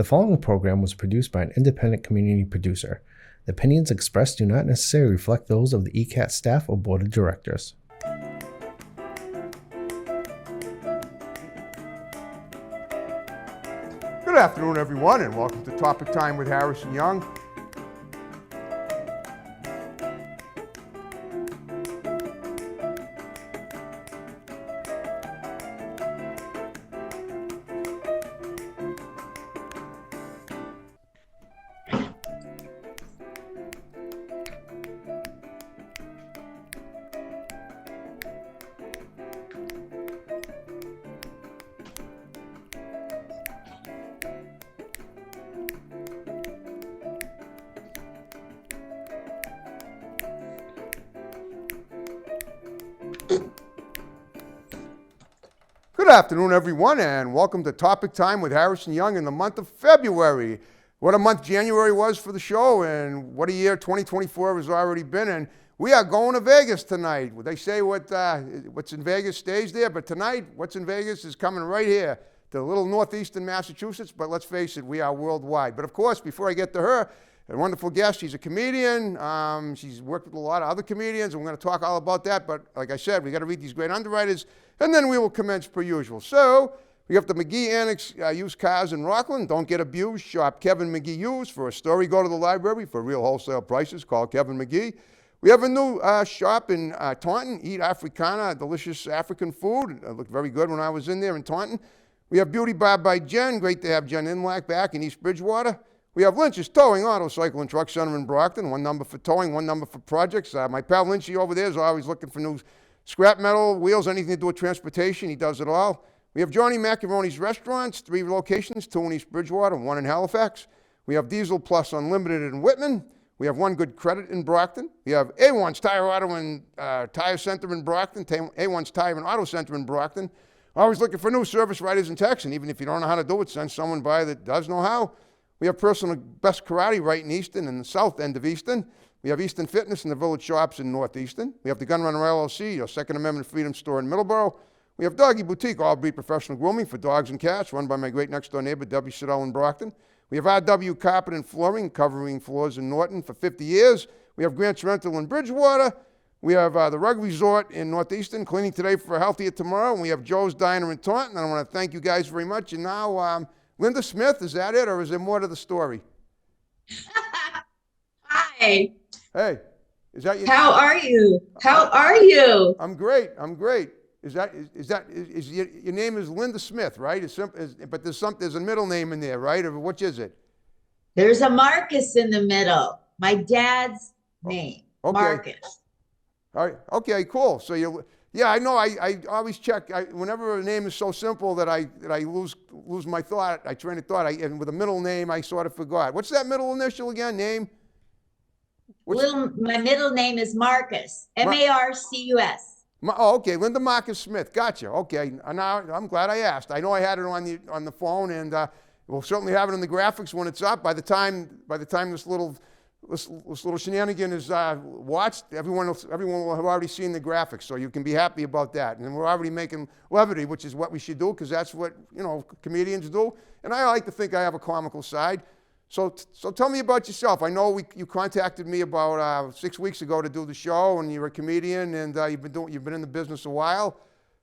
following program was produced by an independent community producer. The opinions expressed do not necessarily reflect those of the ECAT staff or board of directors. Good afternoon, everyone, and welcome to Topic Time with Harrison Young. Good afternoon, everyone, and welcome to Topic Time with Harrison Young in the month of February. What a month January was for the show, and what a year 2024 has already been. And we are going to Vegas tonight. They say what's in Vegas stays there, but tonight, what's in Vegas is coming right here to little northeastern Massachusetts. But let's face it, we are worldwide. But of course, before I get to her, a wonderful guest. She's a comedian. She's worked with a lot of other comedians, and we're going to talk all about that. But like I said, we got to read these great underwriters, and then we will commence per usual. So we have the McGee Annex used cars in Rockland. Don't get abused. Shop Kevin McGee Used. For a story, go to the library for real wholesale prices. Call Kevin McGee. We have a new shop in Taunton, Eat Africana, delicious African food. It looked very good when I was in there in Taunton. We have Beauty Bar by Jen. Great to have Jen Inlack back in East Bridgewater. We have Lynch's Towing, Auto, Cycle, and Truck Center in Brockton. One number for towing, one number for projects. My pal Lynchy over there is always looking for new scrap metal, wheels, anything to do with transportation. He does it all. We have Johnny Macaroni's Restaurants, 3 locations, 2 in East Bridgewater, 1 in Halifax. We have Diesel Plus Unlimited in Whitman. We have One Good Credit in Brockton. We have A1's Tire Auto and Tire Center in Brockton, A1's Tire and Auto Center in Brockton. Always looking for new service writers and techs, and even if you don't know how to do it, send someone by that does know how. We have Personal Best Karate right in Easton and the south end of Easton. We have Easton Fitness and the Village Shops in Northeastern. We have the Gun Runner LLC, your Second Amendment Freedom Store in Middleborough. We have Doggy Boutique, all-breed professional grooming for dogs and cats, run by my great next-door neighbor, Debbie Siddell in Brockton. We have RW Carpet and Flooring, covering floors in Norton for 50 years. We have Grant's Rental in Bridgewater. We have the Rug Resort in Northeastern, cleaning today for a healthier tomorrow. And we have Joe's Diner in Taunton. And I want to thank you guys very much. And now, Linda Smith, is that it, or is there more to the story? Hi. Hey, is that you? How are you? How are you? I'm great. I'm great. Is your name is Linda Smith, right? But there's a middle name in there, right? Or which is it? There's a Marcus in the middle. My dad's name, okay. Marcus. All right. Okay. Cool. So yeah, I know. I always check. Whenever a name is so simple that I lose my train of thought. And with a middle name, I sort of forgot. What's that middle initial again? Name? My middle name is Marcus. Marcus. Oh, okay. Linda Marcus Smith. Gotcha. Okay. Now I'm glad I asked. I know I had it on the phone, and we'll certainly have it in the graphics when it's up. By the time this little shenanigan is watched, everyone will have already seen the graphics, so you can be happy about that. And we're already making levity, which is what we should do, because that's what comedians do. And I like to think I have a comical side. So tell me about yourself. I know you contacted me about 6 weeks ago to do the show, and you're a comedian, and you've been in the business a while.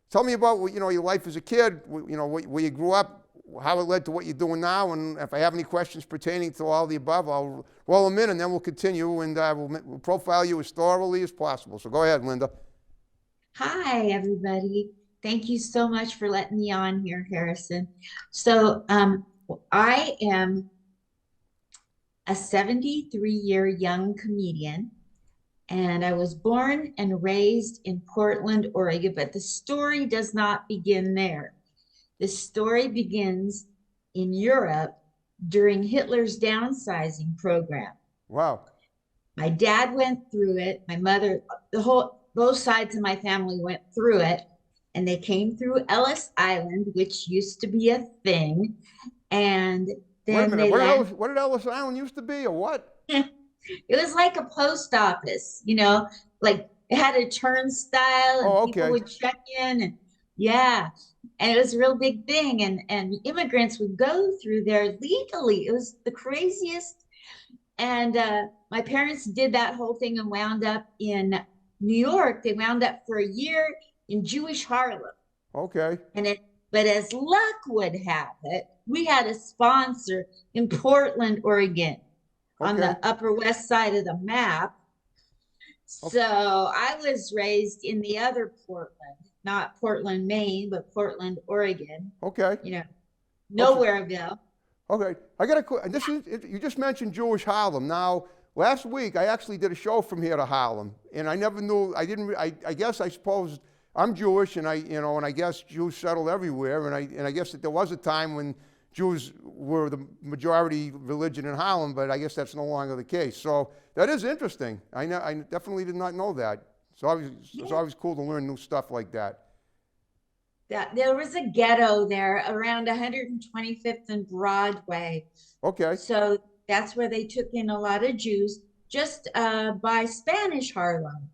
Tell me about your life as a kid. Where you grew up, how it led to what you're doing now, and if I have any questions pertaining to all the above, I'll roll them in, and then we'll continue, and we'll profile you as thoroughly as possible. So go ahead, Linda. Hi, everybody. Thank you so much for letting me on here, Harrison. So I am a 73-year young comedian, and I was born and raised in Portland, Oregon, but the story does not begin there. The story begins in Europe during Hitler's downsizing program. Wow. My dad went through it. My mother, both sides of my family went through it, and they came through Ellis Island, which used to be a thing, and then wait a minute. What did Ellis Island used to be, or what? It was like a post office, like it had a turnstile, and people would check in, and yeah. and it was a real big thing. And immigrants would go through there legally. It was the craziest. And my parents did that whole thing and wound up in New York. They wound up for a year in Jewish Harlem. Okay. But as luck would have it, we had a sponsor in Portland, Oregon, on Okay. the Upper West Side of the map. Okay. So I was raised in the other Portland, not Portland, Maine, but Portland, Oregon, Okay. Nowhereville. Okay. I got a this is you just mentioned Jewish Harlem. Now, last week I actually did a show from here to Harlem, and I never knew. I guess I suppose I'm Jewish, and I guess Jews settled everywhere, and I guess that there was a time when Jews were the majority religion in Harlem, but I guess that's no longer the case. So that is interesting. I definitely did not know that. It's always cool to learn new stuff like that. There was a ghetto there around 125th and Broadway. Okay. So that's where they took in a lot of Jews, just by Spanish Harlem.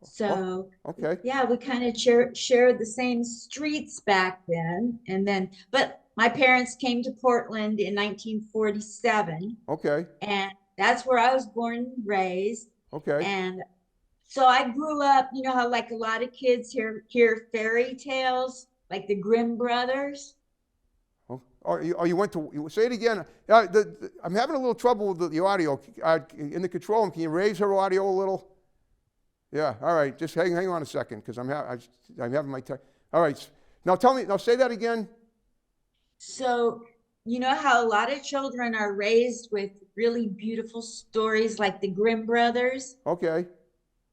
So Okay. yeah, we kind of shared the same streets back then. But my parents came to Portland in 1947, Okay. and that's where I was born and raised. Okay. And so I grew up, you know how like a lot of kids hear fairy tales, like the Grimm brothers. You went to, say it again. I'm having a little trouble with the audio. In the control room, can you raise her audio a little? Yeah, all right. Just hang on a second, because I'm having my all right. Now say that again. So, you know how a lot of children are raised with really beautiful stories like the Grimm brothers? Okay.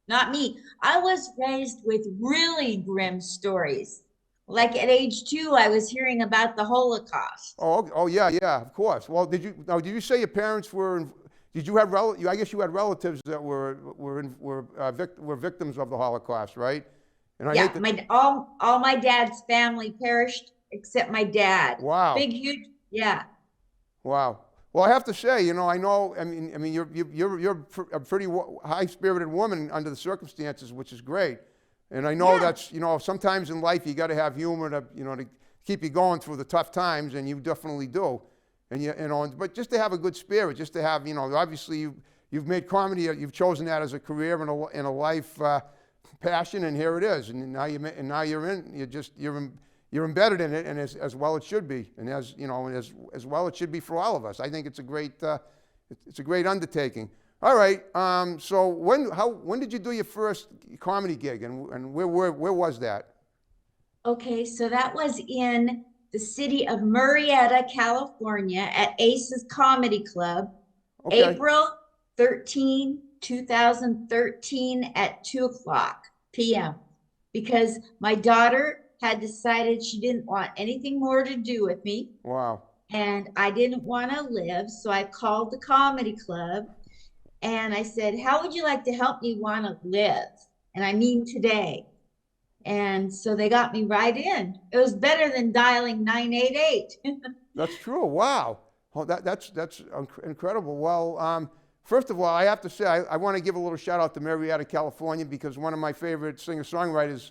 Not me. I was raised with really grim stories. Like at age 2, I was hearing about the Holocaust. Oh yeah, of course. Well, did you say your parents were? Did you have I guess you had relatives that were victims of the Holocaust, right? And Yeah, all my dad's family perished except my dad. Wow. Big, huge, yeah. Wow. Well, I have to say, I know. I mean, you're a pretty high-spirited woman under the circumstances, which is great. And I know that's, sometimes in life you got to have humor to keep you going through the tough times, and you definitely do. And but just to have a good spirit, just to have, obviously you've made comedy, you've chosen that as a career and a life passion, and here it is. And now you're embedded in it, and as well it should be, and as well it should be for all of us. I think it's a great undertaking. All right. So when did you do your first comedy gig, and where was that? Okay, so that was in the city of Murrieta, California, at Aces Comedy Club, Okay. April 13, 2013 at 2:00 p.m. Because my daughter had decided she didn't want anything more to do with me. Wow. And I didn't want to live, so I called the comedy club and I said, how would you like to help me want to live? And I mean today. And so they got me right in. It was better than dialing 988. That's true. Wow. Oh, that's incredible. Well, first of all, I have to say I want to give a little shout out to Murrieta, California, because one of my favorite singer-songwriters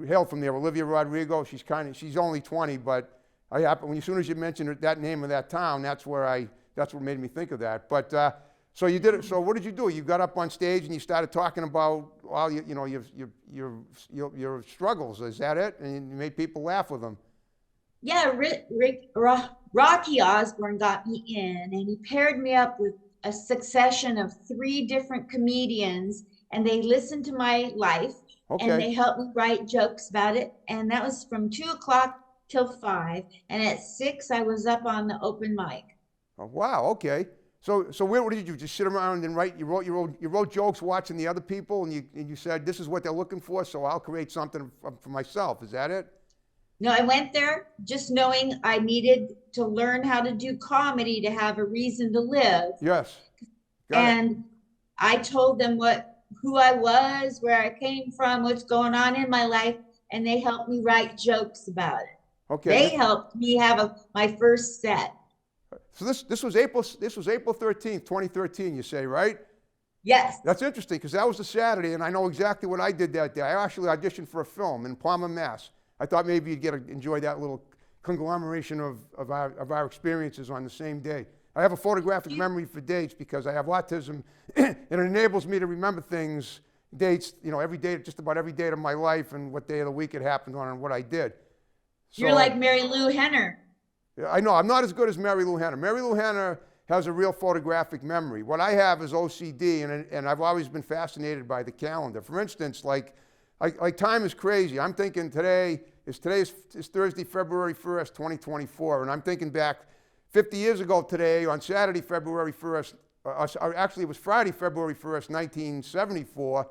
hail from there, Olivia Rodrigo. She's only 20, but as soon as you mentioned that name of that town, that's what made me think of that. But so you did it. So what did you do? You got up on stage and you started talking about all your struggles. Is that it? And you made people laugh with them. Yeah, Rocky Osborne got me in, and he paired me up with a succession of 3 different comedians, and they listened to my life. Okay. And they helped me write jokes about it. And that was from 2:00 till 5. And at 6, I was up on the open mic. Oh, wow. Okay. So what did you do? Just sit around and write? You wrote jokes, watching the other people, and you said, this is what they're looking for, so I'll create something for myself. Is that it? No, I went there just knowing I needed to learn how to do comedy to have a reason to live. Yes. Got and I told them who I was, where I came from, what's going on in my life, and they helped me write jokes about it. Okay. They helped me have my first set. So this was April 13th, 2013, you say, right? Yes. That's interesting, because that was a Saturday, and I know exactly what I did that day. I actually auditioned for a film in Palmer, Mass. I thought maybe you'd enjoy that little conglomeration of our experiences on the same day. I have a photographic memory for dates because I have autism, and it enables me to remember things, dates, every day, just about every date of my life, and what day of the week it happened on and what I did. So, You're like Mary Lou Henner. I know, I'm not as good as Mary Lou Henner. Mary Lou Henner has a real photographic memory. What I have is OCD, and I've always been fascinated by the calendar. For instance, like time is crazy. I'm thinking today is Thursday, February 1st, 2024, and I'm thinking back 50 years ago today on Saturday, February 1st, actually it was Friday, February 1st, 1974.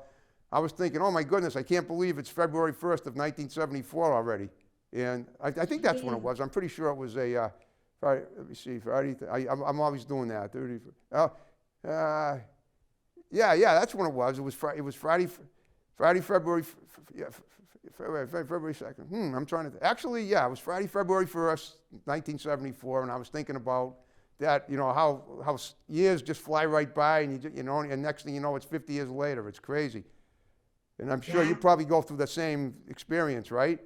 I was thinking, oh my goodness, I can't believe it's February 1st of 1974 already. And I think that's when it was. I'm pretty sure it was a, Friday, let me see, Friday, I'm always doing that. 30, yeah, that's when it was. It was Friday, February 2nd. I'm trying to, actually, yeah, it was Friday, February 1st, 1974, and I was thinking about that, how years just fly right by, and and next thing you know, it's 50 years later. It's crazy. And I'm sure you probably go through the same experience, right?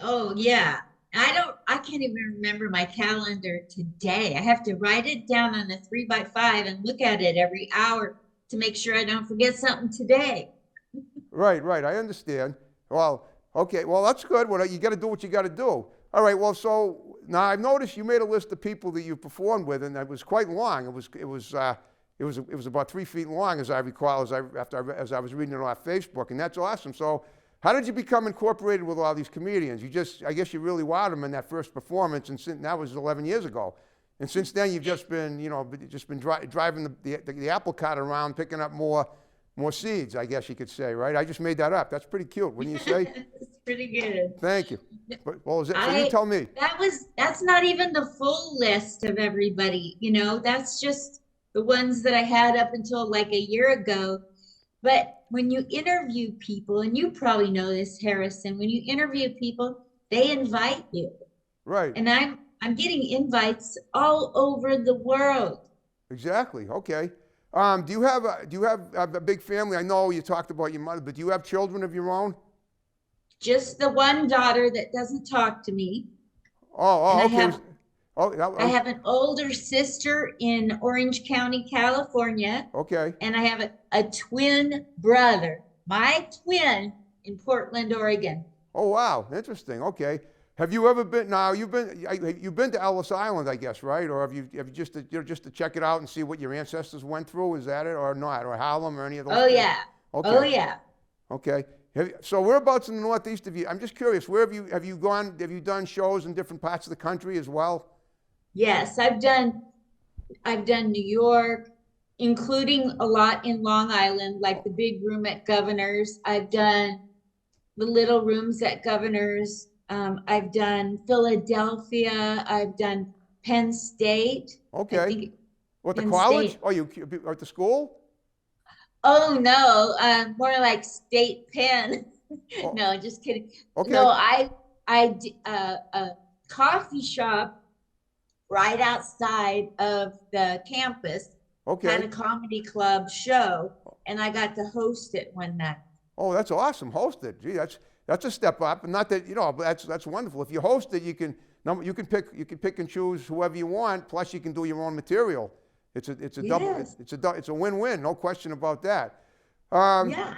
Oh, yeah. I can't even remember my calendar today. I have to write it down on a 3x5 and look at it every hour to make sure I don't forget something today. Right. I understand. Well, okay. Well, that's good. Well, you got to do what you got to do. All right. Well, so now I've noticed you made a list of people that you performed with, and it was quite long. It was about 3 feet long, as I recall, as I was reading it off Facebook, and that's awesome. So, how did you become incorporated with all these comedians? I guess you really wowed them in that first performance, and that was 11 years ago. And since then, you've just been, driving the apple cart around, picking up more seeds, I guess you could say, right? I just made that up. That's pretty cute, wouldn't you say? It's pretty good. Thank you. Well, so you tell me. That's not even the full list of everybody, that's just the ones that I had up until like a year ago. But when you interview people, and you probably know this, Harrison, when you interview people, they invite you. Right. And I'm getting invites all over the world. Exactly. Okay. Do you have a big family? I know you talked about your mother, but do you have children of your own? Just the one daughter that doesn't talk to me. Okay. I have an older sister in Orange County, California. Okay. And I have a twin brother, my twin, in Portland, Oregon. Oh, wow. Interesting. Okay. Have you ever been? Now you've been to Ellis Island, I guess, right? Or have you just to check it out and see what your ancestors went through? Is that it, or not, or Harlem, or any of those? Oh yeah. Okay. Oh yeah. Okay. So whereabouts in the Northeast have you? I'm just curious. Where have you gone? Have you done shows in different parts of the country as well? Yes, I've done New York, including a lot in Long Island, like the big room at Governor's. I've done the little rooms at Governor's. I've done Philadelphia. I've done Penn State. Okay. What, the Penn college? State. Oh, you at the school? Oh no, more like State Penn. Oh. No, just kidding. Okay. No, I did a coffee shop right outside of the campus. Okay. Had a comedy club show, and I got to host it one night. Oh, that's awesome. Host it. Gee, that's a step up. And not that, that's wonderful. If you host it, you can pick and choose whoever you want. Plus, you can do your own material. It's a double. Yes. It's a win-win. No question about that. Yeah.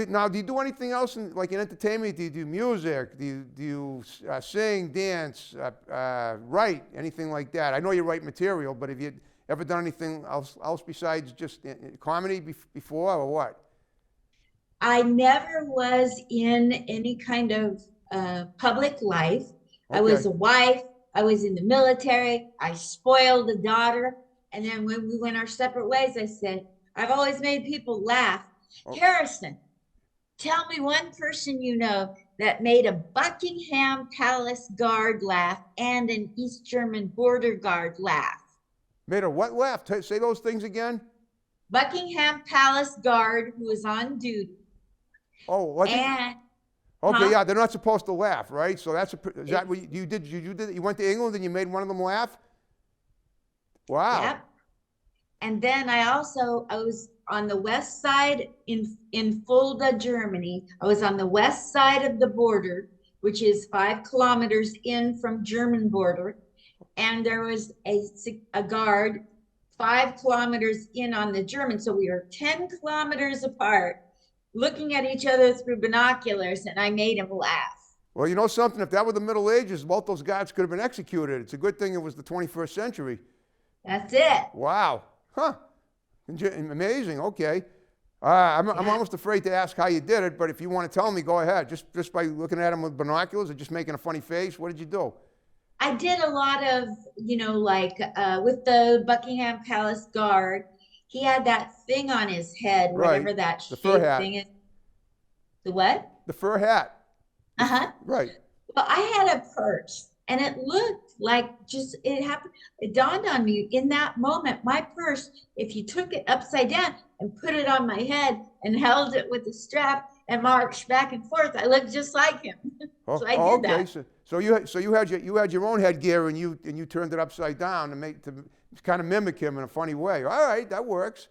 Now, do you do anything else in entertainment? Do you do music? Do you sing, dance, write, anything like that? I know you write material, but have you ever done anything else besides just comedy before, or what? I never was in any kind of public life. Okay. I was a wife. I was in the military. I spoiled a daughter. And then when we went our separate ways, I said, I've always made people laugh. Oh. Harrison, tell me one person you know that made a Buckingham Palace guard laugh and an East German border guard laugh. Made a what laugh? Say those things again. Buckingham Palace guard who was on duty. Oh, what? Okay, yeah, they're not supposed to laugh, right? So is that what you did? You went to England and you made one of them laugh? Wow. Yep. And then I was on the west side in Fulda, Germany. I was on the west side of the border, which is 5 kilometers in from German border. And there was a guard 5 kilometers in on the German. So we were 10 kilometers apart, looking at each other through binoculars, and I made him laugh. Well, you know something? If that were the Middle Ages, both those guards could have been executed. It's a good thing it was the 21st century. That's it. Wow. Huh. Amazing. Okay. I'm almost afraid to ask how you did it, but if you want to tell me, go ahead. Just by looking at him with binoculars or just making a funny face, what did you do? I did a lot of, with the Buckingham Palace Guard, he had that thing on his head, Right. whatever that The fur hat. thing is. The what? The fur hat. Uh-huh. Right. Well, I had a purse, and it looked like it happened. It dawned on me in that moment, my purse, if you took it upside down and put it on my head and held it with a strap and marched back and forth, I looked just like him. So I did okay. that. So you had your own headgear and you turned it upside down to kind of mimic him in a funny way. All right, that works.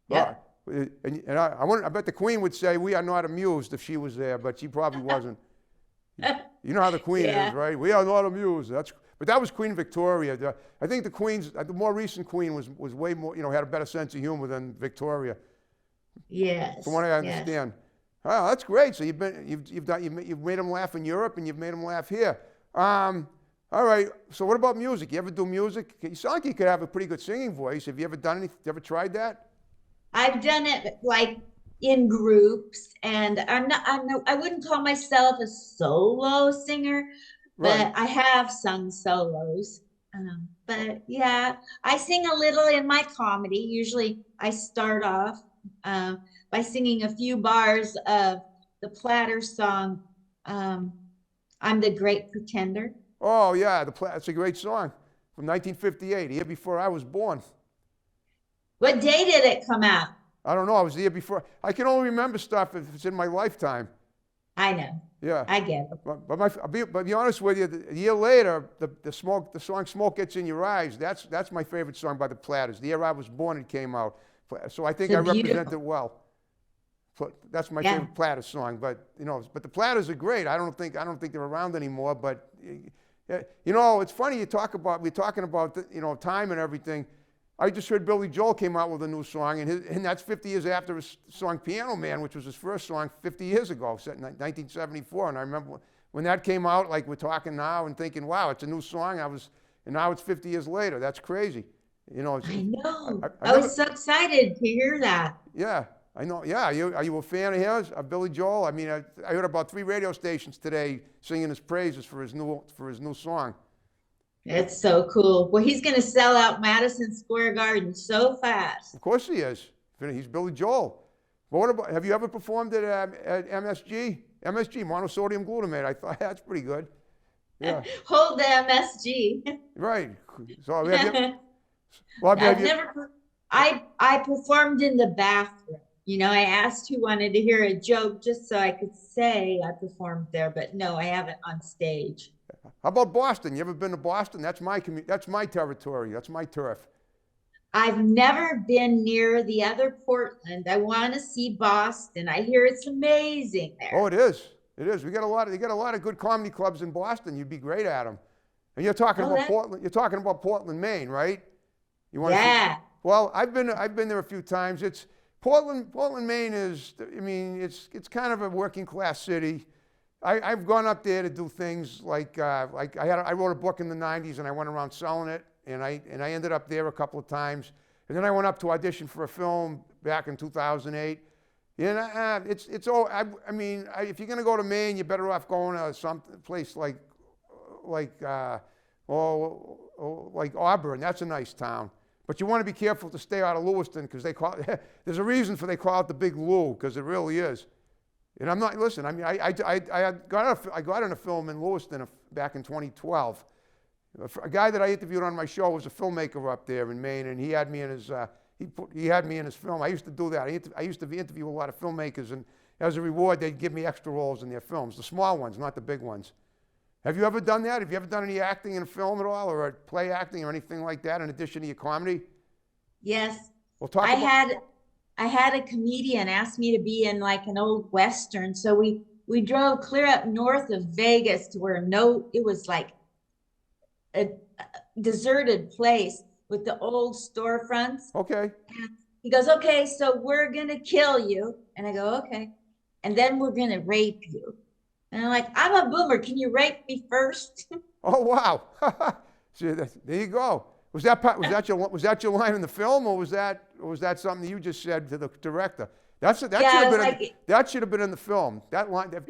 Yeah. And I bet the Queen would say we are not amused if she was there, but she probably wasn't. You know how the Queen Yeah. is, right? We are not amused. But that was Queen Victoria. I think the more recent Queen was way more, had a better sense of humor than Victoria, Yes. from what I yes. understand. Oh, that's great. So you've made them laugh in Europe and you've made them laugh here. All right. So what about music? You ever do music? You sound like you could have a pretty good singing voice. Have you ever done anything? You ever tried that? I've done it like in groups, and I wouldn't call myself a solo singer, but Right. I have sung solos. But yeah, I sing a little in my comedy. Usually I start off by singing a few bars of the Platter song, I'm the Great Pretender. Oh yeah, that's a great song from 1958, the year before I was born. What day did it come out? I don't know. I was the year before. I can only remember stuff if it's in my lifetime. I know. Yeah. I get it. But I'll be honest with you. A year later, the song "Smoke Gets in Your Eyes." That's my favorite song by the Platters. The year I was born, it came out. So I think It's I represent beautiful. it well. That's my Yeah. favorite Platters song. But the Platters are great. I don't think they're around anymore. But it's funny we're talking about time and everything. I just heard Billy Joel came out with a new song, and that's 50 years after his song Piano Man, which was his first song 50 years ago, set in 1974. And I remember when that came out, like we're talking now, and thinking, wow, it's a new song. And now it's 50 years later. That's crazy. I know. I I was never- so excited to hear that. Yeah, I know. Yeah, are you a fan of his, of Billy Joel? I mean, I heard about 3 radio stations today singing his praises for his new song. It's so cool. Well, he's going to sell out Madison Square Garden so fast. Of course he is. He's Billy Joel. But what about? Have you ever performed at MSG? MSG, monosodium glutamate. I thought that's pretty good. Yeah, Hold the MSG. right. So have you? Well, I've never. I performed in the bathroom. I asked who wanted to hear a joke just so I could say I performed there, but no, I haven't on stage. How about Boston? You ever been to Boston? That's my territory. That's my turf. I've never been near the other Portland. I want to see Boston. I hear it's amazing there. Oh, it is. It is. You got a lot of good comedy clubs in Boston. You'd be great at them. And you're talking about Portland. You're talking about Portland, Maine, right? You want Yeah. Well, I've been there a few times. It's Portland, Maine is. I mean, it's kind of a working class city. I've gone up there to do things like I wrote a book in the '90s and I went around selling it, and I ended up there a couple of times, and then I went up to audition for a film back in 2008. And if you're gonna go to Maine, you're better off going to some place like Auburn. That's a nice town. But you want to be careful to stay out of Lewiston because there's a reason they call it the Big Lou, because it really is. And I'm not, listen, I mean, I got in a film in Lewiston back in 2012. A guy that I interviewed on my show was a filmmaker up there in Maine, and he had me in his film. I used to do that. I used to interview a lot of filmmakers, and as a reward, they'd give me extra roles in their films, the small ones, not the big ones. Have you ever done that? Have you ever done any acting in a film at all, or play acting or anything like that in addition to your comedy? Yes. Well, I had a comedian ask me to be in like an old Western. So we we drove clear up north of Vegas to where it was like a deserted place with the old storefronts. Okay. And he goes, okay, so we're gonna kill you. And I go, okay. And then we're gonna rape you. And I'm like, I'm a boomer. Can you rape me first? Oh wow. See, there you go. Was that your line in the film, or was that something you just said to the director? That should have been in the film. That line that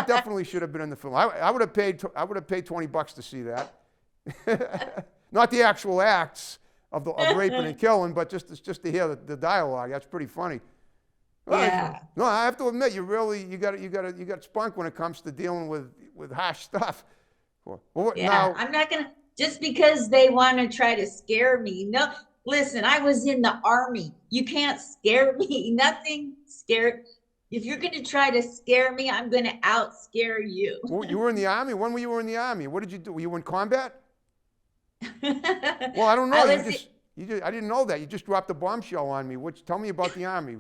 definitely should have been in the film. I would have paid $20 to see that. Not the actual acts of raping and killing, but just to hear the dialogue. That's pretty funny. Yeah. No, I have to admit, you got spunk when it comes to dealing with harsh stuff. Well, Yeah, now, I'm not gonna just because they want to try to scare me. No, listen, I was in the army. You can't scare me. Nothing scared. If you're gonna try to scare me, I'm gonna out scare you. well, you were in the army. When were you in the army? What did you do? Were you in combat? Well, I don't know. I I didn't know that. You just dropped a bombshell on me. Tell me about the army.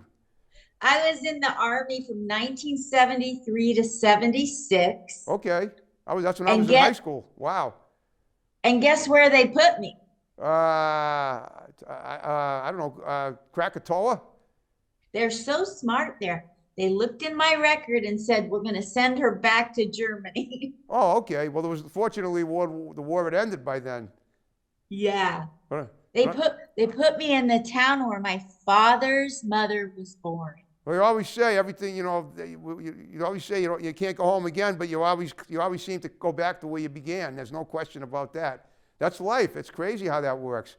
was in the army from 1973 to 76. Okay. That's when I And was in high school. Wow. And guess where they put me? I don't know. Krakatoa? They're so smart there. They looked in my record and said, we're going to send her back to Germany. Oh, okay. Well, fortunately, the war had ended by then. Yeah. But, They put me in the town where my father's mother was born. well, you always say everything, you always say you can't go home again, but you always seem to go back to where you began. There's no question about that. That's life. It's crazy how that works.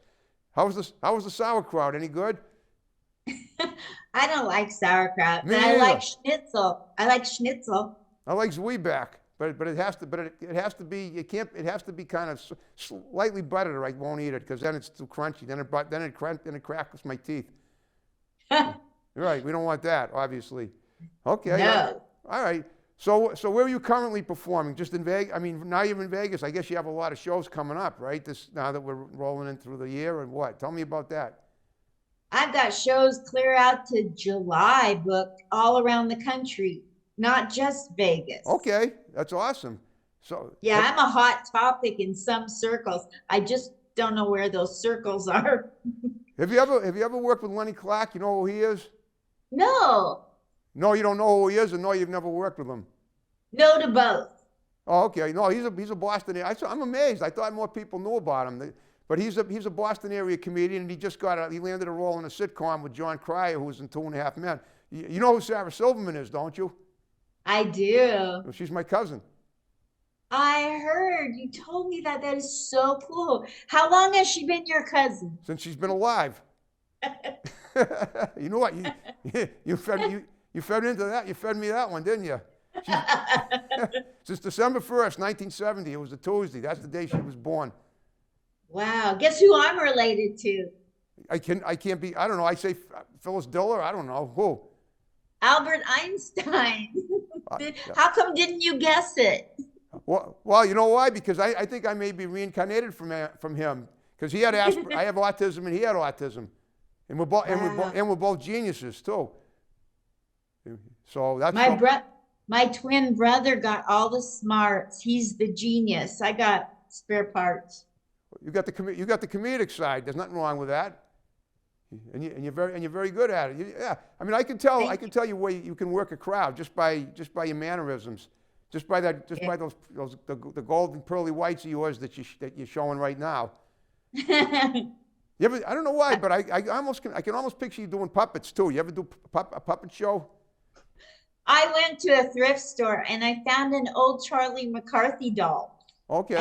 How was the sauerkraut? Any good? I don't like sauerkraut, Me but I neither. like schnitzel. I like schnitzel. I like Zwieback, but it has to be it has to be kind of slightly buttered, or I won't eat it because then it's too crunchy. Then it cracks my teeth. Right, we don't want that, obviously. Okay. No. All right. So where are you currently performing? Just in Vegas? I mean, now you're in Vegas. I guess you have a lot of shows coming up, right? Now that we're rolling in through the year, and what? Tell me about that. I've got shows clear out to July booked all around the country, not just Vegas. Okay, that's awesome. So Yeah, I'm a hot topic in some circles. I just don't know where those circles are. have you ever worked with Lenny Clark? You know who he is? No, No, you don't know who he is, and no, you've never worked with him. no to both. Oh, okay. No, he's a Boston. I'm amazed. I thought more people knew about him. But he's a Boston area comedian, and he landed a role in a sitcom with John Cryer, who was in 2.5 Men. You know who Sarah Silverman is, don't you? I do. Well, she's my cousin. I heard you told me that. That is so cool. How long has she been your cousin? Since she's been alive. You know what? You fed into that. You fed me that one, didn't you? Since December 1st, 1970. It was a Tuesday. That's the day she was born. Wow. Guess who I'm related to? I can't be. I don't know. I say Phyllis Diller. I don't know who. Albert Einstein. Yeah. How come didn't you guess it? Well, you know why? Because I think I may be reincarnated from him. Because he had I have autism and he had autism, and we're both geniuses too. So that's my twin brother got all the smarts. He's the genius. I got spare parts. You got the comedic side. There's nothing wrong with that, and you're very good at it. Yeah, I mean, I can tell you where you can work a crowd just by your mannerisms, by those the golden pearly whites of yours that you're showing right now. I don't know why, but I can almost picture you doing puppets too. You ever do a puppet show? I went to a thrift store and I found an old Charlie McCarthy doll. Okay.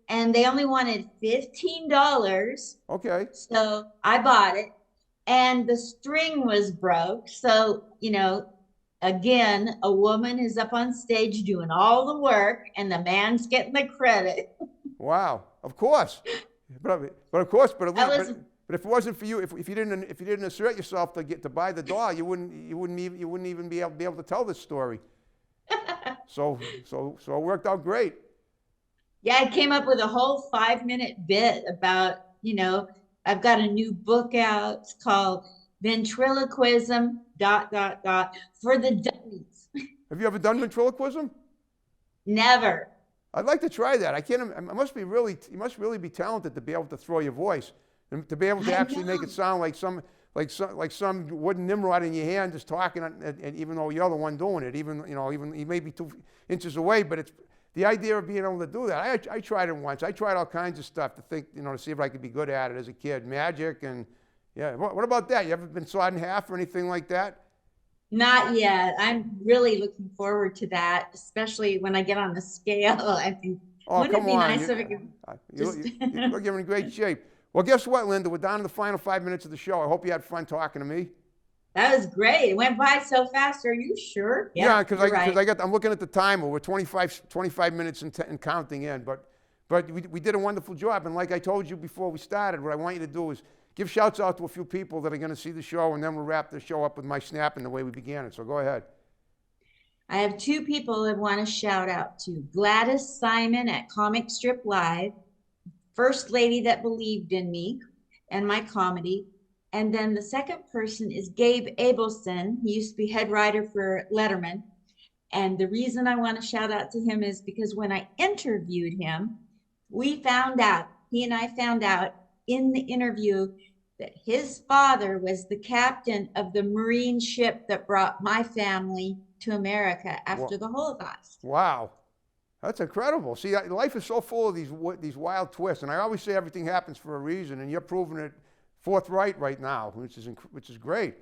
And they only wanted $15. Okay. So I bought it and the string was broke. So, again, a woman is up on stage doing all the work and the man's getting the credit. Wow. Of course. But if it wasn't for you, if you didn't assert yourself to buy the doll, you wouldn't even be able to tell this story. So it worked out great. Yeah, I came up with a whole 5-minute bit about, I've got a new book out. It's called Ventriloquism ... for the Dummies. Have you ever done ventriloquism? Never. I'd like to try that. I can't. It must be really. You must really be talented to be able to throw your voice and to be able to I actually make know. it sound like some wooden Nimrod in your hand just talking, and even though you're the one doing it, even you may be 2 inches away, but it's the idea of being able to do that. I tried it once. I tried all kinds of stuff to see if I could be good at it as a kid, magic and yeah. What about that? You ever been sawed in half or anything like that? Not yet. I'm really looking forward to that, especially when I get on the scale. I think, Oh, wouldn't it come be on. nice if it could just You're in great shape. Well, guess what, Linda? We're down to the final 5 minutes of the show. I hope you had fun talking to me. That was great. It went by so fast. Are you sure? Yeah, because you're right. I'm looking at the timer. We're 25 minutes and counting in. But we did a wonderful job. And like I told you before we started, what I want you to do is give shouts out to a few people that are going to see the show, and then we'll wrap the show up with my snap and the way we began it. So go ahead. I have 2 people I want to shout out to. Gladys Simon at Comic Strip Live, first lady that believed in me and my comedy. And then the second person is Gabe Abelson. He used to be head writer for Letterman. And the reason I want to shout out to him is because when I interviewed him, he and I found out in the interview that his father was the captain of the Marine ship that brought my family to America after the Holocaust. Wow. That's incredible. See, life is so full of these wild twists, and I always say everything happens for a reason, and you're proving it forthright right now, which is great.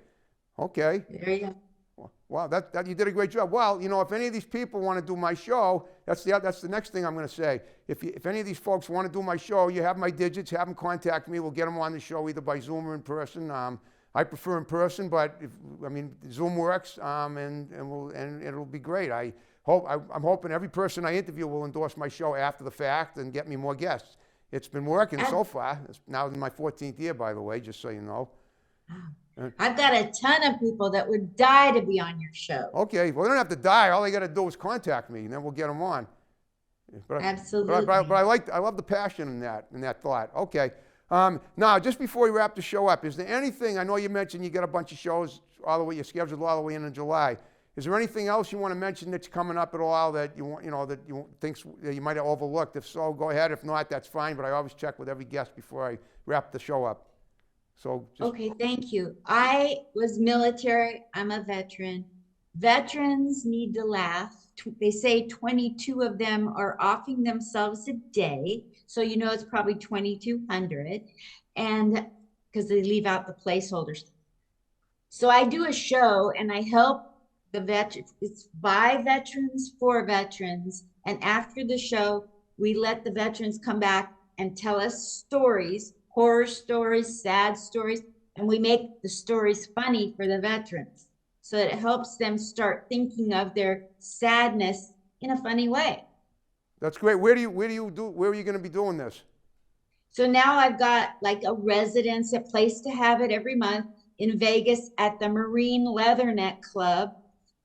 Okay. There you go. Wow, that you did a great job. Well, if any of these people want to do my show, that's the next thing I'm going to say. If any of these folks want to do my show, you have my digits, have them contact me. We'll get them on the show either by Zoom or in person. I prefer in person, but Zoom works, and it'll be great. I'm hoping every person I interview will endorse my show after the fact and get me more guests. It's been working so far. It's now in my 14th year, by the way, just so you know. I've got a ton of people that would die to be on your show. Okay, well, they don't have to die. All they got to do is contact me, and then we'll get them on. Absolutely. But I love the passion in that thought. Okay. Now, just before we wrap the show up, is there anything? I know you mentioned you got a bunch of shows all the way. You're scheduled all the way in July. Is there anything else you want to mention that's coming up at all that you want? That you think you might have overlooked? If so, go ahead. If not, that's fine. But I always check with every guest before I wrap the show up. So okay, thank you. I was military. I'm a veteran. Veterans need to laugh. They say 22 of them are offing themselves a day. So it's probably 2,200. And because they leave out the placeholders. So I do a show and I help the veterans. It's by veterans for veterans. And after the show, we let the veterans come back and tell us stories, horror stories, sad stories, and we make the stories funny for the veterans. So it helps them start thinking of their sadness in a funny way. That's great. Where are you going to be doing this? So now I've got like a residence, a place to have it every month in Vegas at the Marine Leatherneck Club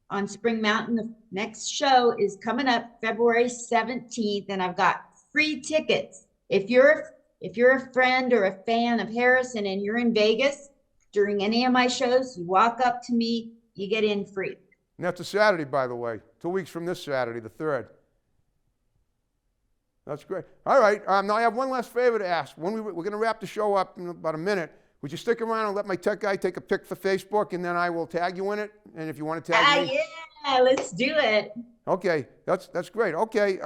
on Spring Mountain. The next show is coming up February 17th, and I've got free tickets. If you're a friend or a fan of Harrison and you're in Vegas during any of my shows, you walk up to me, you get in free. And that's a Saturday, by the way. 2 weeks from this Saturday, the 3rd. That's great. All right. Now I have one last favor to ask. We're going to wrap the show up in about a minute. Would you stick around and let my tech guy take a pic for Facebook, and then I will tag you in it? And if you want to tag me, yeah, let's do it. Okay, that's great. Okay,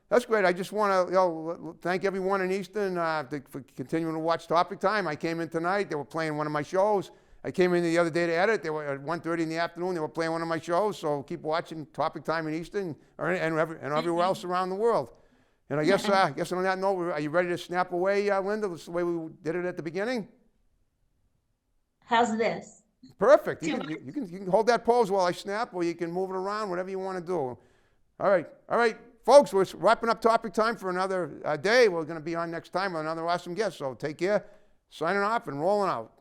that's great. I just want to thank everyone in Easton for continuing to watch Topic Time. I came in tonight. They were playing one of my shows. I came in the other day to edit. They were at 1:30 in the afternoon. They were playing one of my shows. So keep watching Topic Time in Easton and everywhere else around the world. And I guess on that note, are you ready to snap away, Linda? That's the way we did it at the beginning. How's this? Perfect. You can hold that pose while I snap, or you can move it around, whatever you want to do. All right, folks. We're wrapping up Topic Time for another day. We're going to be on next time with another awesome guest. So take care. Signing off and rolling out.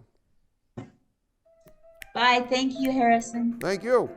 Bye. Thank you, Harrison. Thank you.